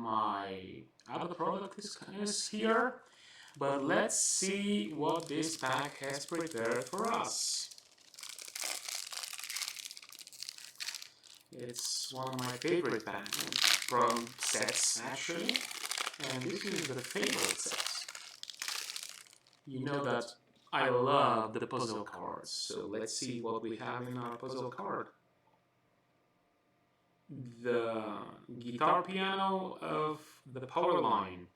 my other product is here. But let's see what this pack has prepared for us. It's one of my favorite packs from sets, actually, and this is the Fabled set. You know that I love the puzzle cards, so let's see what we have in our puzzle card. The guitar piano of the power line.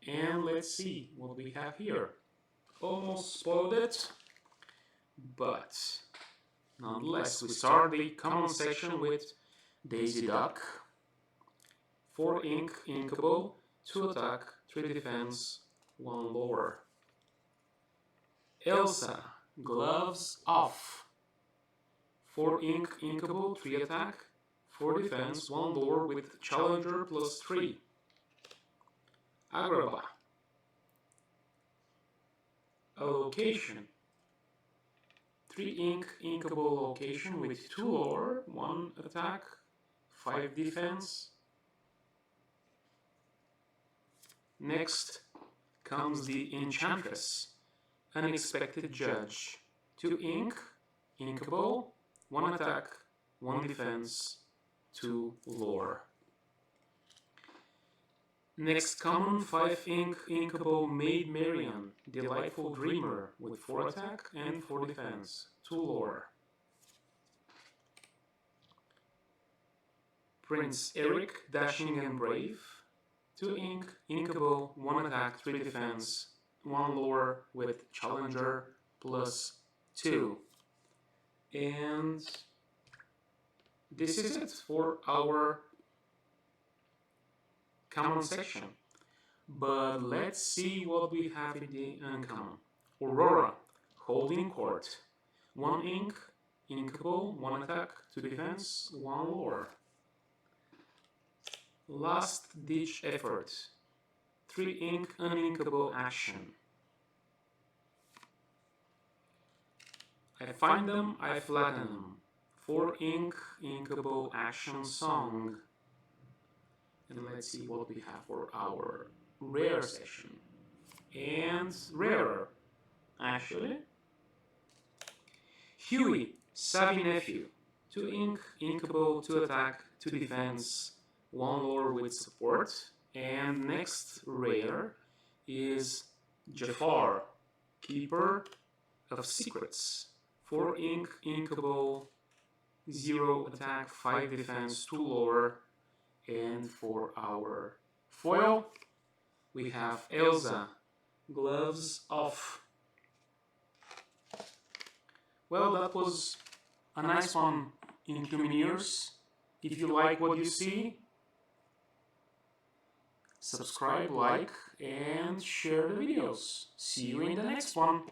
And let's see what we have here. Almost spoiled it, but nonetheless, we start the common section with Daisy Duck, 4 ink, inkable, 2 attack, 3 defense, 1 lore. Elsa, gloves off, 4 ink, inkable, 3 attack, 4 defense, 1 lore with challenger plus 3. Agrabah, a location, 3 ink, inkable location with 2 lore, 1 attack, 5 defense. Next comes the Enchantress, Unexpected Judge, 2 ink, inkable, 1 attack, 1 defense, 2 lore. Next common, 5 ink, inkable Maid Marian, Delightful Dreamer with 4 attack and 4 defense, 2 lore. Prince Eric, Dashing and Brave, 2 ink, inkable, 1 attack, 3 defense, 1 lore with challenger plus 2. And this is it for our common section. But let's see what we have in the uncommon. Aurora, Holding Court, 1 ink, inkable, 1 attack, 2 defense, 1 lore. Last Ditch Effort, 3 ink, uninkable action. I find them, I flatten them. 4 ink, inkable action song. And let's see what we have for our rare section. And rarer, actually. Huey, Savvy Nephew, 2 ink, inkable, 2 attack, 2 defense, 1 lore with support. And next rare is Jafar, Keeper of Secrets, 4 ink, inkable, 0 attack, 5 defense, 2 lore. And for our foil, we have Elsa, Gloves Off. Well, that was a nice one, Inklumineers. If you like what you see, subscribe, like, and share the videos. See you in the next one.